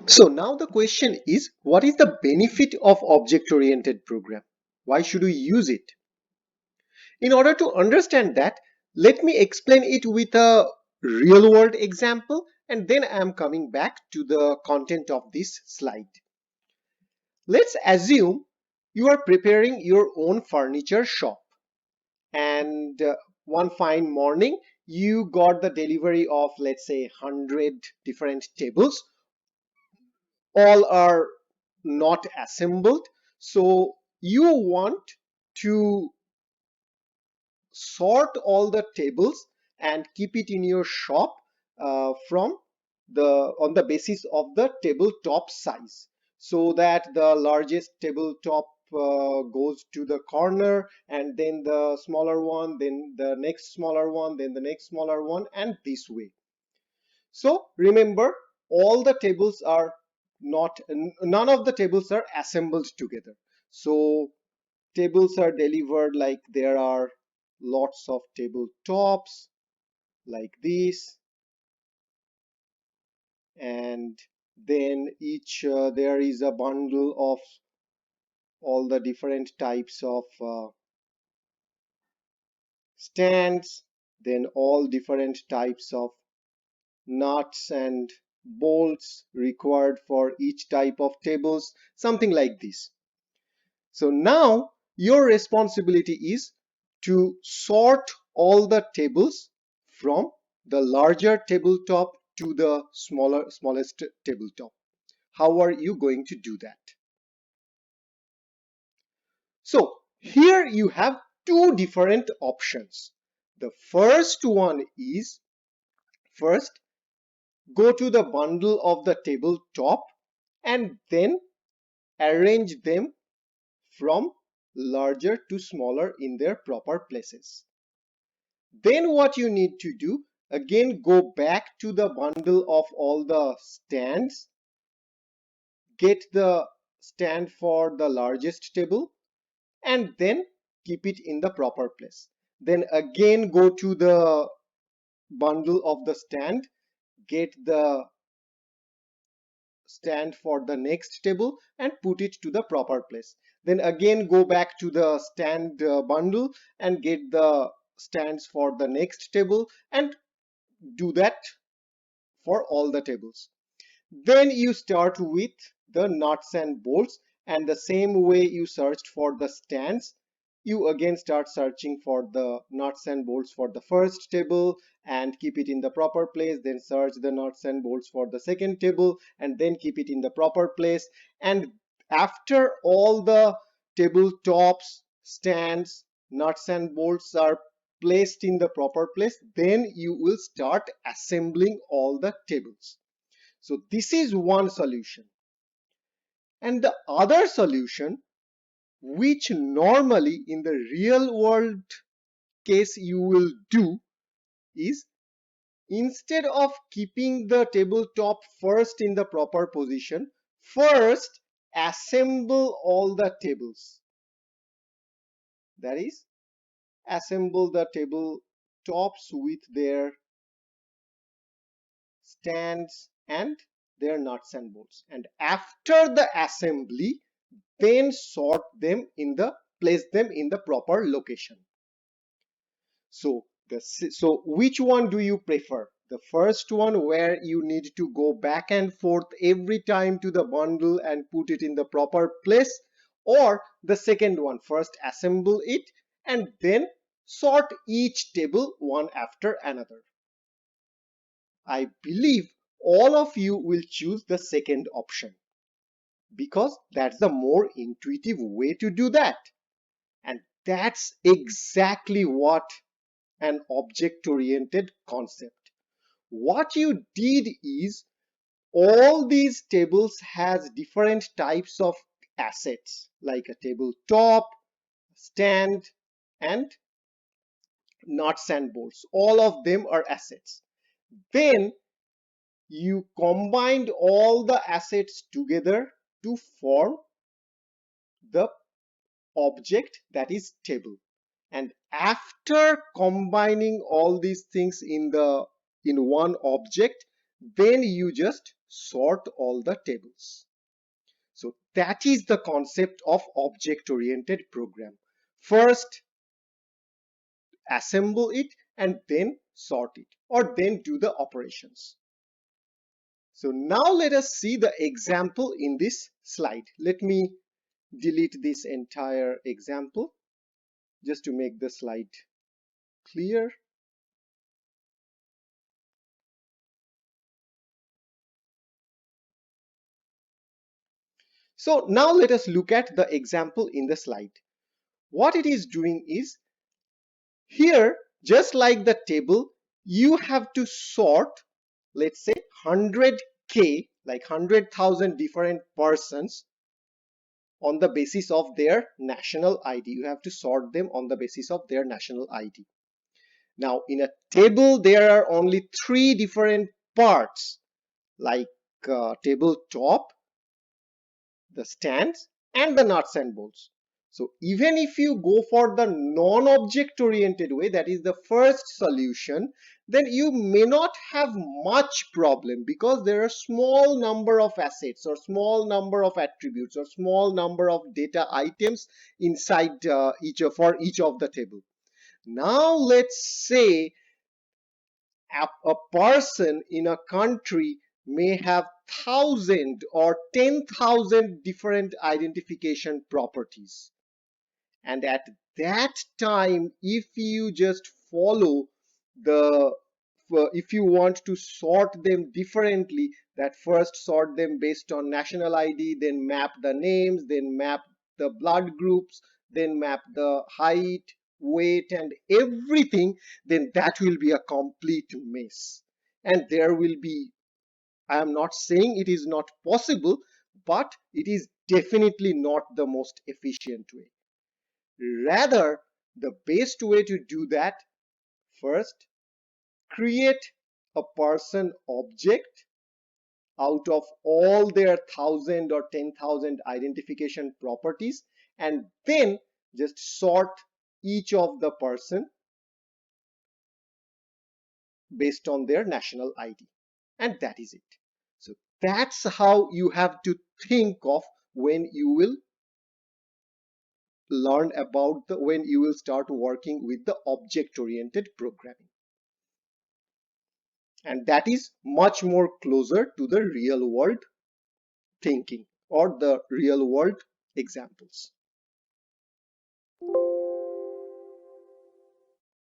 So now the question is, what is the benefit of object-oriented program? Why should we use it? In order to understand that, let me explain it with a real-world example, and then I am coming back to the content of this slide. Let's assume you are preparing your own furniture shop, and one fine morning you got the delivery of, let's say, 100 different tables. All are not assembled, so you want to sort all the tables and keep it in your shop from the on the basis of the tabletop size, so that the largest tabletop goes to the corner, and then the smaller one, then the next smaller one, then the next smaller one, and this way. So remember, all the tables are not, none of the tables are assembled together. So tables are delivered like there are lots of tabletops like this, and then each there is a bundle of all the different types of stands, then all different types of nuts and bolts required for each type of tables, something like this. So now your responsibility is to sort all the tables from the larger tabletop to the smallest tabletop. How are you going to do that? So here you have two different options. The first one is, first go to the bundle of the tabletop and then arrange them from larger to smaller in their proper places. Then what you need to do, again go back to the bundle of all the stands, get the stand for the largest table, and then keep it in the proper place. Then again go to the bundle of the stand, get the stand for the next table and put it to the proper place. Then again go back to the stand bundle and get the stands for the next table, and do that for all the tables. Then you start with the nuts and bolts, and the same way you searched for the stands, you again start searching for the nuts and bolts for the first table and keep it in the proper place, then search the nuts and bolts for the second table and then keep it in the proper place. And after all the tabletops, stands, nuts and bolts are placed in the proper place, then you will start assembling all the tables. So this is one solution. And the other solution, which normally in the real world case you will do, is instead of keeping the tabletop first in the proper position, first assemble all the tables. That is, assemble the tabletops with their stands and their nuts and bolts. And after the assembly, then sort them in the, place them in the proper location. So which one do you prefer? The first one, where you need to go back and forth every time to the bundle and put it in the proper place, or the second one, first assemble it and then sort each table one after another? I believe all of you will choose the second option, because that's the more intuitive way to do that. And that's exactly what an object-oriented concept. What you did is, all these tables has different types of assets, like a tabletop, stand, and nuts and bolts. All of them are assets. Then you combined all the assets together to form the object that is table. And after combining all these things in one object, then you just sort all the tables. So that is the concept of object-oriented program. First assemble it and then sort it, or then do the operations. So now let us see the example in this slide. Let me delete this entire example just to make the slide clear. So now let us look at the example in the slide. What it is doing is, here, just like the table, you have to sort, let's say 100K, like 100,000 different persons on the basis of their national ID. You have to sort them on the basis of their national ID. Now, in a table, there are only three different parts, like table top, the stands, and the nuts and bolts. So even if you go for the non-object oriented way, that is the first solution, then you may not have much problem, because there are small number of assets or small number of attributes or small number of data items inside for each of the table. Now let's say a person in a country may have 1,000 or 10,000 different identification properties, and at that time, if you just follow the if you want to sort them differently, that first sort them based on national ID, then map the names, then map the blood groups, then map the height, weight, and everything, then that will be a complete mess. And there will be, I am not saying it is not possible, but it is definitely not the most efficient way. Rather, the best way to do that, first, create a person object out of all their 1,000 or 10,000 identification properties, and then just sort each of the person based on their national ID. And that is it. So that's how you have to think of when you will learn about when you will start working with the object oriented programming. And that is much more closer to the real world thinking or the real world examples.